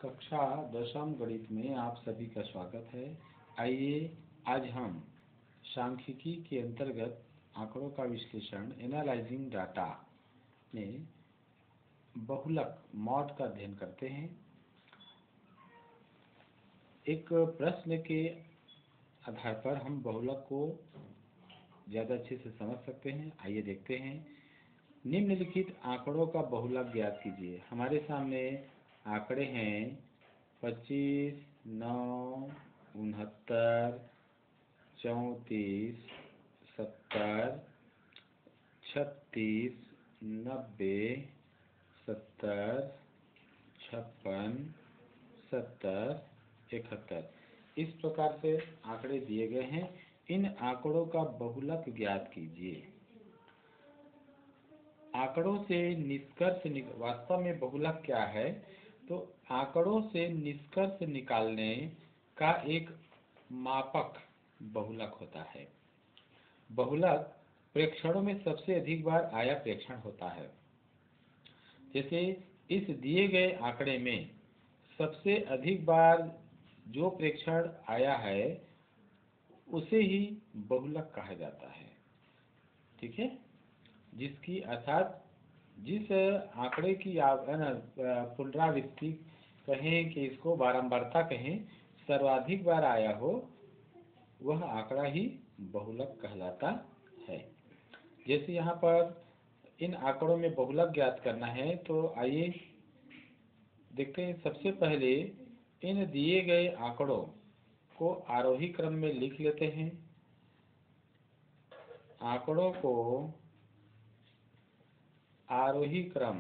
कक्षा दशम गणित में आप सभी का स्वागत है। आइए आज हम सांख्यिकी के अंतर्गत आंकड़ों का विश्लेषण एनालाइजिंग डाटा में बहुलक मॉड का अध्ययन करते हैं। एक प्रश्न के आधार पर हम बहुलक को ज़्यादा अच्छे से समझ सकते हैं। आइए देखते हैं। निम्नलिखित आंकड़ों का बहुलक ज्ञात कीजिए। हमारे सामने आंकड़े हैं 25, 9, 69, 34, 70, 36, 90, 70, 56, 70, 71। इस प्रकार से आंकड़े दिए गए हैं। इन आंकड़ों का बहुलक ज्ञात कीजिए। आंकड़ों से निष्कर्ष वास्तव में बहुलक क्या है? तो आंकड़ों से निष्कर्ष निकालने का एक मापक बहुलक होता है। बहुलक प्रेक्षणों में सबसे अधिक बार आया प्रेक्षण होता है। जैसे इस दिए गए आंकड़े में सबसे अधिक बार जो प्रेक्षण आया है उसे ही बहुलक कहा जाता है। ठीक है, जिसकी अर्थात जिस आंकड़े की पुनरावृत्ति कहें कि इसको बारंबारता कहें, सर्वाधिक बार आया हो वह आंकड़ा ही बहुलक कहलाता है। जैसे यहाँ पर इन आंकड़ों में बहुलक ज्ञात करना है तो आइए देखते हैं। सबसे पहले इन दिए गए आंकड़ों को आरोही क्रम में लिख लेते हैं। आंकड़ों को आरोही क्रम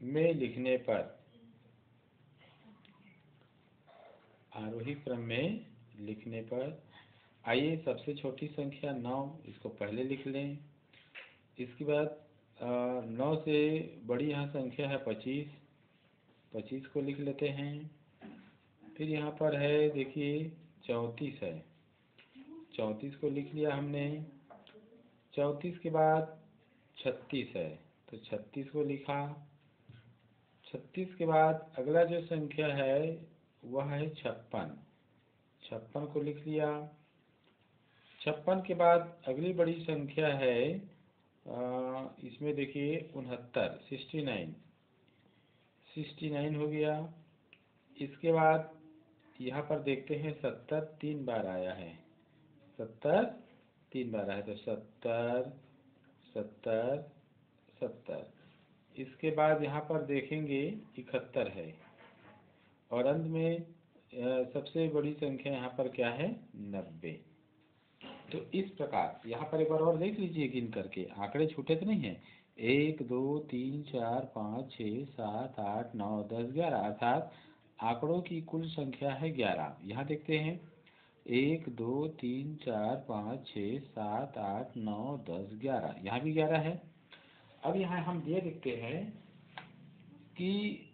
में लिखने पर आइए सबसे छोटी संख्या 9, इसको पहले लिख लें। इसके बाद 9 से बड़ी यहाँ संख्या है 25, 25 को लिख लेते हैं। फिर यहाँ पर है देखिए 34 है, 34 को लिख लिया हमने। 34 के बाद 36 है तो 36 को लिखा। 36 के बाद अगला जो संख्या है वह है 56, 56 को लिख लिया। 56 के बाद अगली बड़ी संख्या है इसमें देखिए 69, 69 हो गया। इसके बाद यहाँ पर देखते हैं 70 3 बार आया है, 70 3 बार आया तो 70, 70, 70। इसके बाद यहाँ पर देखेंगे 71 है और अंत में सबसे बड़ी संख्या यहाँ पर क्या है 90। तो इस प्रकार यहाँ पर एक बार और देख लीजिए गिन करके, आंकड़े छूटे तो नहीं है। 1 2 3 4 5 6 7 8 9 10 11, अर्थात आंकड़ों की कुल संख्या है 11। यहाँ देखते हैं 1 2 3 4 5 6 7 8 9 10 11, यहाँ भी 11 है। अब यहाँ हम ये देखते हैं कि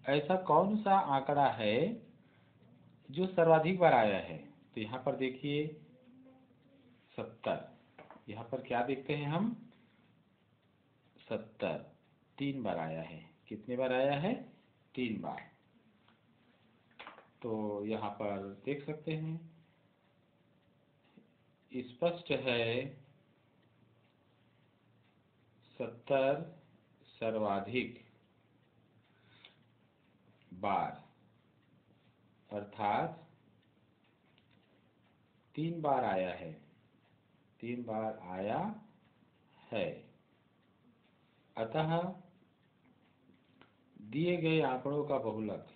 ऐसा कौन सा आंकड़ा है जो सर्वाधिक बार आया है। तो यहाँ पर देखिए 70, यहाँ पर क्या देखते हैं हम 70 3 बार आया है। कितने बार आया है? 3 बार। तो यहाँ पर देख सकते हैं स्पष्ट है 70 सर्वाधिक बार, अर्थात 3 बार आया है, 3 बार आया है। अतः दिए गए आंकड़ों का बहुलक,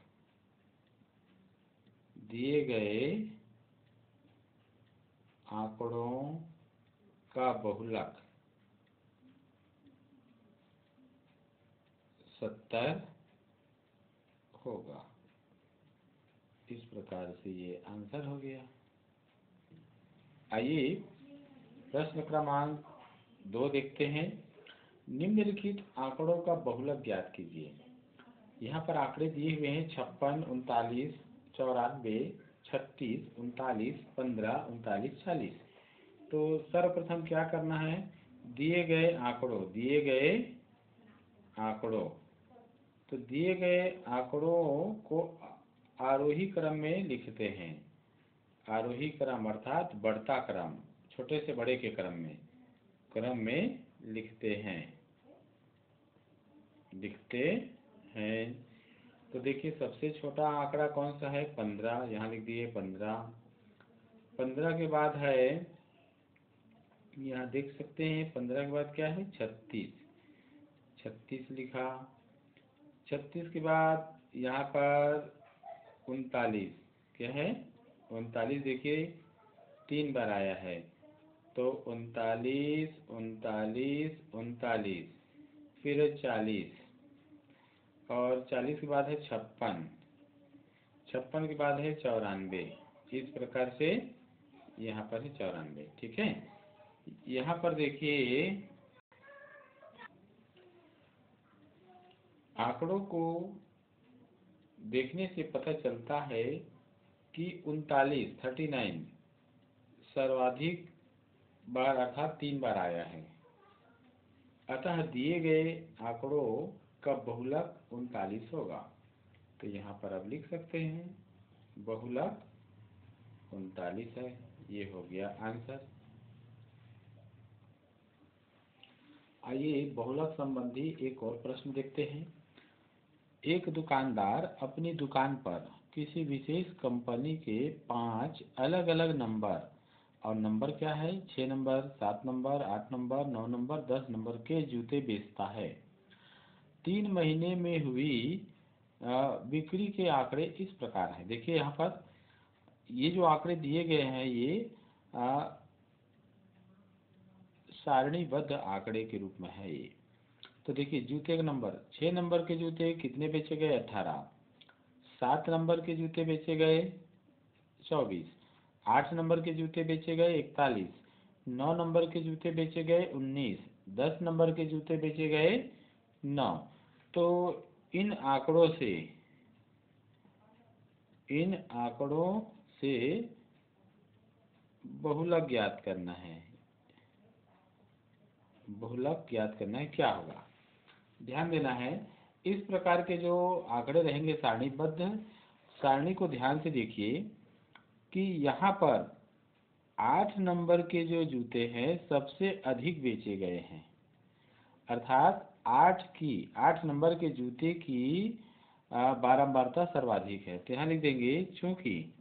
दिए गए आंकड़ों का बहुलक 70 होगा। इस प्रकार से ये आंसर हो गया। आइए प्रश्न क्रमांक 2 देखते हैं। निम्नलिखित आंकड़ों का बहुलक ज्ञात कीजिए। यहाँ पर आंकड़े दिए हुए हैं 56, 39, 94, 36, 39, 15, 39, 40। तो सर्वप्रथम क्या करना है? दिए गए आंकड़ों तो दिए गए आंकड़ों को आरोही क्रम में लिखते हैं। आरोही क्रम अर्थात बढ़ता क्रम, छोटे से बड़े के क्रम में लिखते हैं। तो देखिए सबसे छोटा आंकड़ा कौन सा है? 15, यहाँ लिख दिए 15। 15 के बाद है, यहाँ देख सकते हैं 15 के बाद क्या है? 36। 36 लिखा। 36 के बाद यहाँ पर 39, क्या है? 39 देखिए 3 बार आया है, तो 39, 39, 39, फिर 40, और 40 के बाद है 56, 56 के बाद है 94। इस प्रकार से यहाँ पर है 94। ठीक है, यहाँ पर देखिए आंकड़ों को देखने से पता चलता है कि 39 सर्वाधिक बार अर्थात 3 बार आया है। अतः दिए गए आंकड़ों का बहुलक 39 होगा। तो यहाँ पर अब लिख सकते हैं बहुलक 39 है। ये हो गया आंसर। आइए बहुलक संबंधी एक और प्रश्न देखते हैं। एक दुकानदार अपनी दुकान पर किसी विशेष कंपनी के 5 अलग अलग नंबर, और नंबर क्या है? 6 number, 7 number, 8 number, 9 number, 10 number के जूते बेचता है। 3 महीने में हुई बिक्री के आंकड़े इस प्रकार हैं। देखिए यहाँ पर ये जो आंकड़े दिए गए हैं ये सारणीबद्ध आंकड़े के रूप में है ये। तो देखिए जूते का नंबर, 6 नंबर के जूते कितने बेचे गए? 18। 7 नंबर के जूते बेचे गए 24। 8 नंबर के जूते बेचे गए 41। 9 नंबर के जूते बेचे गए 19। 10 नंबर के जूते बेचे गए 9। तो इन आंकड़ों से बहुलक ज्ञात करना है। बहुलक ज्ञात करना है, क्या होगा? ध्यान देना है, इस प्रकार के जो आंकड़े रहेंगे सारणीबद्ध, सारणी को ध्यान से देखिए कि यहाँ पर 8 नंबर के जो जूते हैं सबसे अधिक बेचे गए हैं, अर्थात 8 नंबर के जूते की बारंबारता सर्वाधिक है। तो यहाँ लिख देंगे चूंकि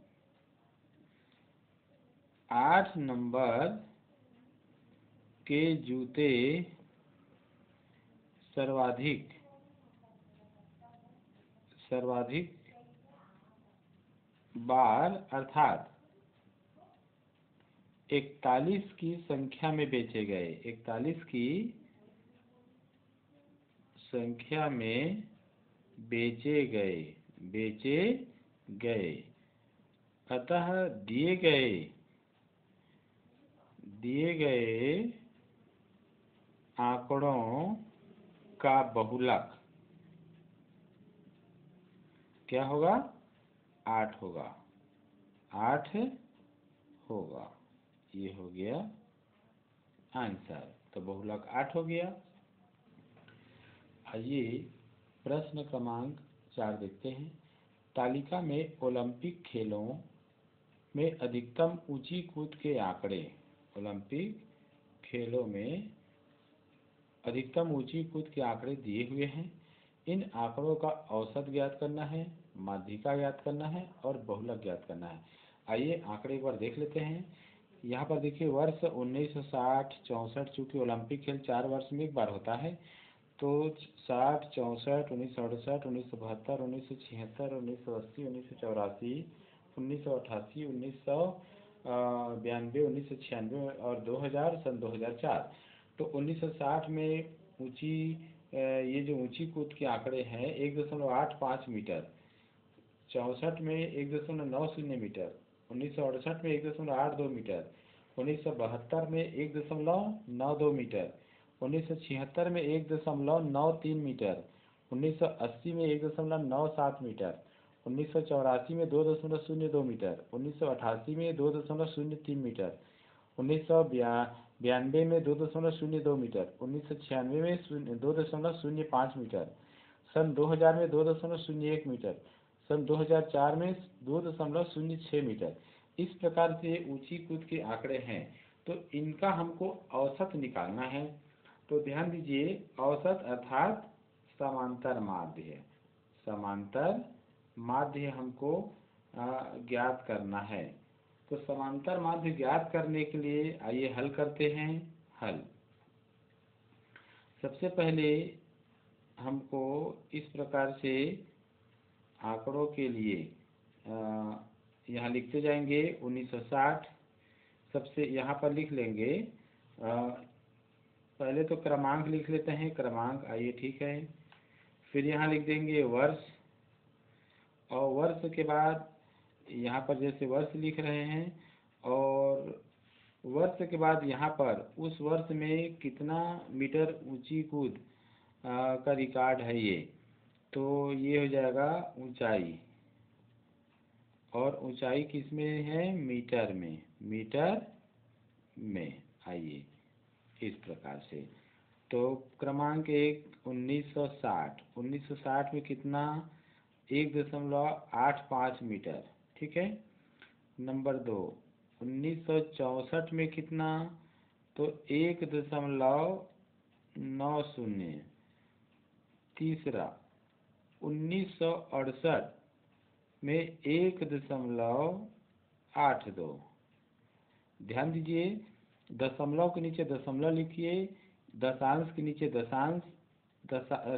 8 नंबर के जूते सर्वाधिक बार अर्थात 41 की संख्या में बेचे गए, 41 की संख्या में बेचे गए। अतः दिए गए आंकड़ों का बहुलक क्या होगा? 8 होगा। 8 होगा। ये हो गया आंसर। तो बहुलक 8 हो गया। आइए प्रश्न क्रमांक 4 देखते हैं। तालिका में ओलंपिक खेलों में अधिकतम ऊंची कूद के आंकड़े, ओलंपिक खेलों में अधिकतम ऊंची कूद के आंकड़े दिए हुए हैं। इन आंकड़ों का औसत ज्ञात करना है, माध्यिका ज्ञात करना है और बहुलक ज्ञात करना है। आइए आंकड़े एक बार देख लेते हैं। यहाँ पर देखिए वर्ष 1960 64, चूँकि ओलंपिक खेल 4 वर्ष में एक बार होता है, तो 60 64 1968 1972 1976 1980 1984 1988 1992 1996 और 2000 सन 2004। तो 1960 में ये जो ऊंची कूद के आंकड़े हैं 1.85 मीटर, 64 में 1.90 मीटर, 1968 में 1.82 मीटर, 1972 में 1.92 मीटर, 1976 में 1.93 मीटर, 1980 में 1.97 मीटर, 1984 में 2.02 मीटर, 1988 में 2.03 मीटर, 1992 में 2.02 मीटर, 1996 में 2.05 मीटर, सन 2000 में 2.01 मीटर, सन 2004 में 2.06 मीटर। इस प्रकार से ऊंची कूद के आंकड़े हैं, तो इनका हमको औसत निकालना है। तो ध्यान दीजिए, औसत अर्थात समांतर माध्य, समांतर माध्य हमको ज्ञात करना है। तो समांतर माध्य ज्ञात करने के लिए आइए हल करते हैं। हल सबसे पहले हमको इस प्रकार से आंकड़ों के लिए यहाँ लिखते जाएंगे 1960, सबसे यहाँ पर लिख लेंगे। पहले तो क्रमांक लिख लेते हैं, क्रमांक आइए ठीक है। फिर यहाँ लिख देंगे वर्ष, और वर्ष के बाद यहाँ पर जैसे वर्ष लिख रहे हैं, और वर्ष के बाद यहाँ पर उस वर्ष में कितना मीटर ऊंची कूद का रिकॉर्ड है ये, तो ये हो जाएगा ऊंचाई, और ऊंचाई किस में है, मीटर में, मीटर में। आइए इस प्रकार से, तो क्रमांक 1 1960, 1960 में कितना, 1.85 मीटर, ठीक है। नंबर 2 1964 में कितना, तो 1.90। तीसरा 1968 में 1.82। ध्यान दीजिए, दशमलव के नीचे दशमलव लिखिए, दशांश के नीचे दशांश,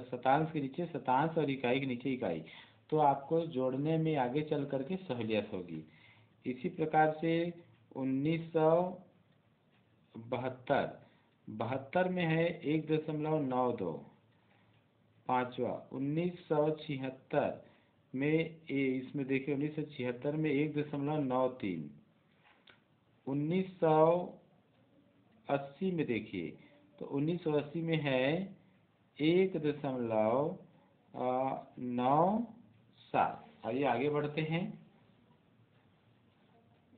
शतांश के नीचे शतांश, और इकाई के नीचे इकाई, तो आपको जोड़ने में आगे चल करके सहूलियत होगी। इसी प्रकार से 1972 में है 1.92। पांचवा 1976 में, इसमें देखिए 1976 में 1.93। 1980 में देखिए, तो 1980 में है 1.97। आइए आगे बढ़ते हैं।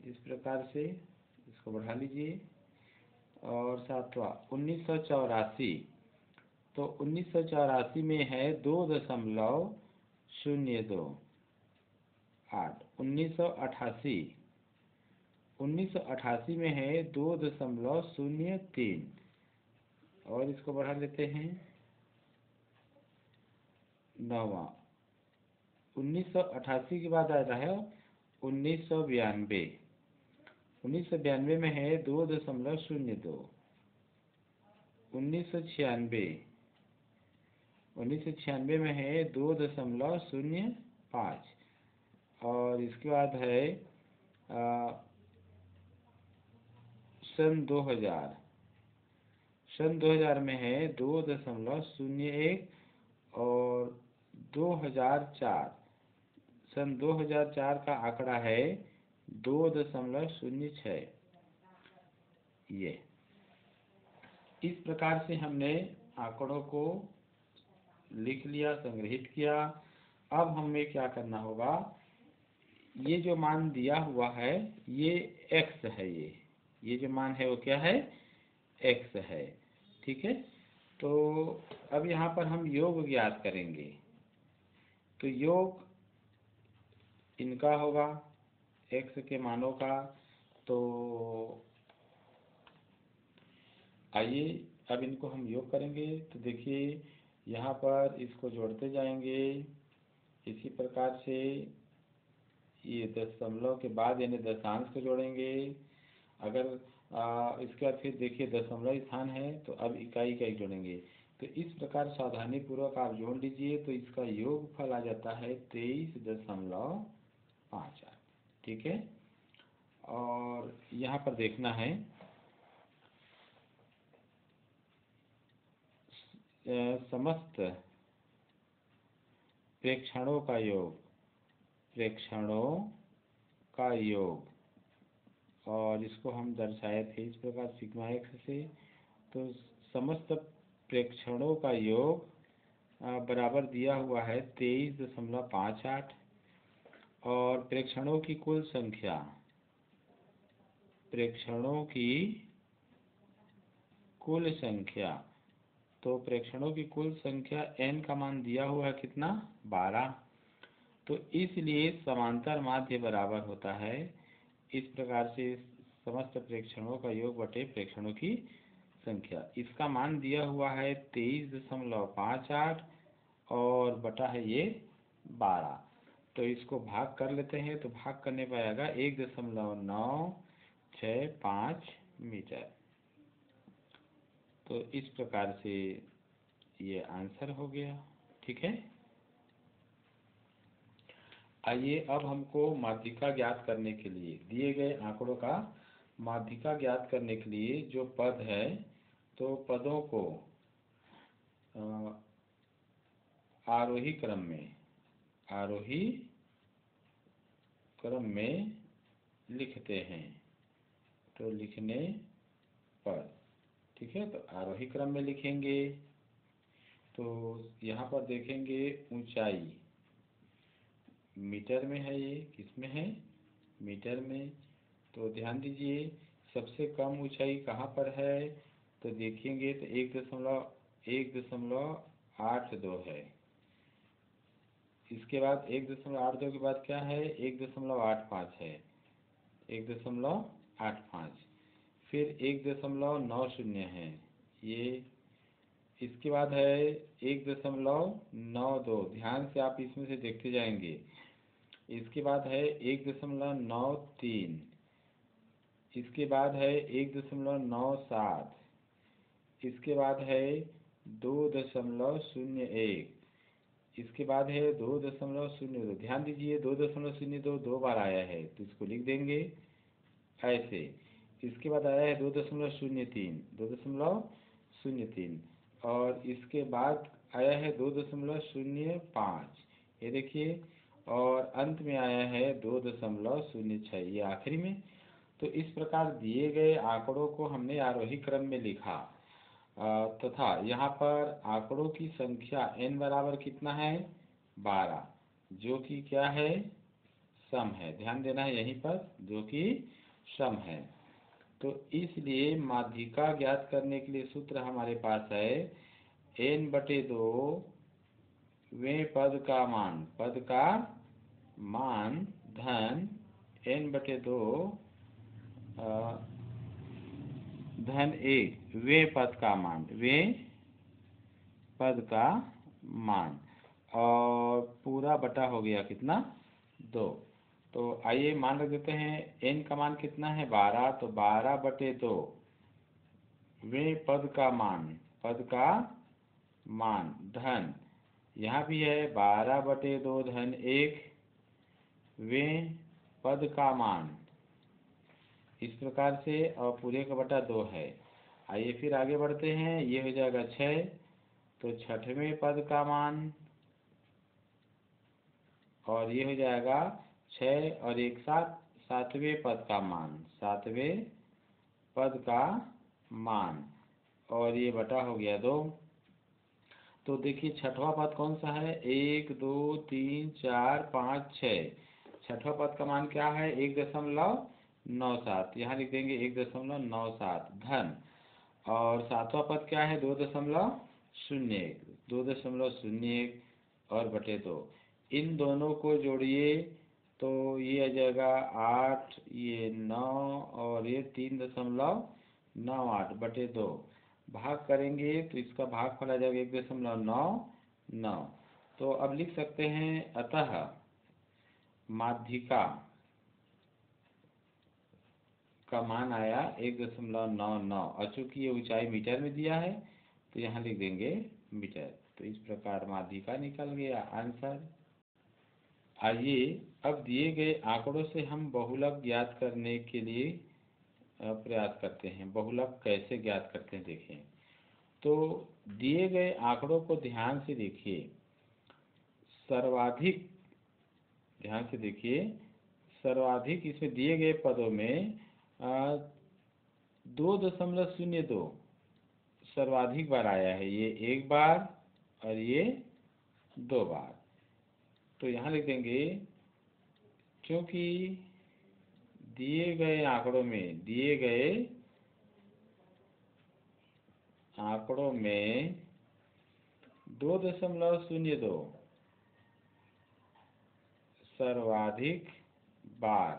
इस प्रकार से इसको बढ़ा लीजिए। और सातवां 1984, तो 1984 में है 2.028। 1988 में है 2.03, और इसको बढ़ा लेते हैं। नौवां 1988 के बाद आ रहा है 1992। 1992 में है 2.02। 1996 में है 2.05, और इसके बाद है सन 2000। सन 2000 में है 2.01, और 2004, सन 2004 का आंकड़ा है 2.06। ये इस प्रकार से हमने आंकड़ों को लिख लिया, संग्रहित किया। अब हमें क्या करना होगा, ये जो मान दिया हुआ है ये x है, ये जो मान है वो क्या है, x है, ठीक है। तो अब यहाँ पर हम योग ज्ञात करेंगे। तो योग इनका होगा x के मानों का। तो आइए अब इनको हम योग करेंगे। तो देखिए यहाँ पर इसको जोड़ते जाएंगे इसी प्रकार से। ये दशमलव के बाद यानी दशांश को जोड़ेंगे। अगर इसके बाद फिर देखिए दशमलव स्थान है, तो अब इकाई इकाई जोड़ेंगे। तो इस प्रकार सावधानी पूर्वक आप जोड़ लीजिए, तो इसका योगफल आ जाता है 23.58, ठीक है। और यहाँ पर देखना है समस्त प्रेक्षणों का योग, प्रेक्षणों का योग, और इसको हम दर्शाए थे इस प्रकार सिग्मा एक्स से। तो समस्त प्रेक्षणों का योग बराबर दिया हुआ है 23.58, और प्रेक्षणों की कुल संख्या, प्रेक्षणों की कुल संख्या तो प्रेक्षणों की कुल संख्या n का मान दिया हुआ है कितना, 12। तो इसलिए समांतर माध्य बराबर होता है इस प्रकार से समस्त प्रेक्षणों का योग बटे प्रेक्षणों की संख्या। इसका मान दिया हुआ है 23.58 और बटा है ये 12। तो इसको भाग कर लेते हैं, तो भाग करने पर आएगा 1.965 मीटर। तो इस प्रकार से ये आंसर हो गया। ठीक है, आइए अब हमको माध्यिका ज्ञात करने के लिए दिए गए आंकड़ों का माध्यिका ज्ञात करने के लिए जो पद है, तो पदों को आरोही क्रम में लिखते हैं। तो लिखने पर, ठीक है, तो आरोही क्रम में लिखेंगे। तो यहाँ पर देखेंगे ऊंचाई मीटर में है, ये किस में है, मीटर में। तो ध्यान दीजिए सबसे कम ऊंचाई कहाँ पर है, तो देखेंगे तो 1.82 है। इसके बाद 1.82 के बाद क्या है, 1.85 है, 1.85। फिर 1.90 है ये। इसके बाद है 1.92, ध्यान से आप इसमें से देखते जाएंगे। इसके बाद है 1.93। इसके बाद है 1.97। इसके बाद है 2.01। इसके बाद है 2.02। ध्यान दीजिए 2.02 दो बार आया है, तो इसको लिख देंगे ऐसे। इसके बाद आया है 2.03 और इसके बाद आया है 2.05, ये देखिए। और अंत में आया है 2.06, ये आखिरी में। तो इस प्रकार दिए गए आंकड़ों को हमने आरोही क्रम में लिखा तथा यहाँ पर आंकड़ों की संख्या n बराबर कितना है, 12, जो कि क्या है, सम है। ध्यान देना है यहीं पर, जो कि सम है। तो इसलिए माध्यिका ज्ञात करने के लिए सूत्र हमारे पास है n/2 वें पद का मान धन n/2 धन 1 वें पद का मान और पूरा बटा हो गया कितना, 2। तो आइए मान रख देते हैं n का मान कितना है, 12। तो 12/2 वें पद का मान धन, यहाँ भी है 12/2 धन 1 वें पद का मान, इस प्रकार से, और पूरे का बटा 2 है। आइए फिर आगे बढ़ते हैं, ये हो जाएगा 6। तो 6वें पद का मान, और ये हो जाएगा 6 और 1 7, 7वें पद का मान, और ये बटा हो गया 2। तो देखिए छठवां पद कौन सा है, 1 2 3 4 5 6। छठवां पद का मान क्या है, 1.97, यहाँ लिख देंगे 1.97 धन। और सातवां पद क्या है, 2.01 और बटे 2। इन दोनों को जोड़िए तो ये आ जाएगा 8, ये 9 और ये 3.98 बटे 2। भाग करेंगे तो इसका भागफल आ जाएगा 1.99। तो अब लिख सकते हैं, अतः माध्यिका का मान आया 1.99 और चूंकि ये ऊंचाई मीटर में दिया है तो यहाँ लिख देंगे मीटर। तो इस प्रकार माध्यिका निकल गया आंसर। आइए अब दिए गए आंकड़ों से हम बहुलक ज्ञात करने के लिए प्रयास करते हैं। बहुलक कैसे ज्ञात करते हैं देखें। तो दिए गए आंकड़ों को ध्यान से देखिए, सर्वाधिक, ध्यान से देखिए, सर्वाधिक इसमें दिए गए पदों में 2.02 सर्वाधिक बार आया है, ये 1 बार और ये 2 बार। तो यहाँ लिख देंगे, क्योंकि दिए गए आंकड़ों में 2.02 सर्वाधिक बार,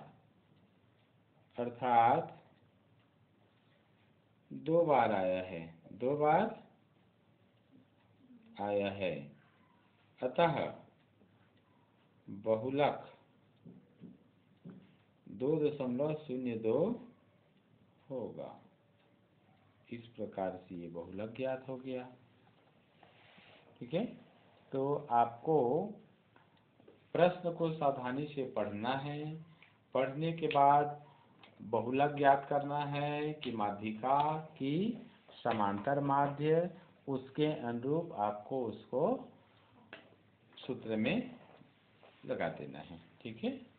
अर्थात 2 बार आया है, 2 बार आया है, अतः बहुलक 2.02 होगा। इस प्रकार से ये बहुलक ज्ञात हो गया। ठीक है, तो आपको प्रश्न को सावधानी से पढ़ना है। पढ़ने के बाद बहुलक ज्ञात करना है कि माध्यिका की समांतर माध्य, उसके अनुरूप आपको उसको सूत्र में लगा देना है। ठीक है।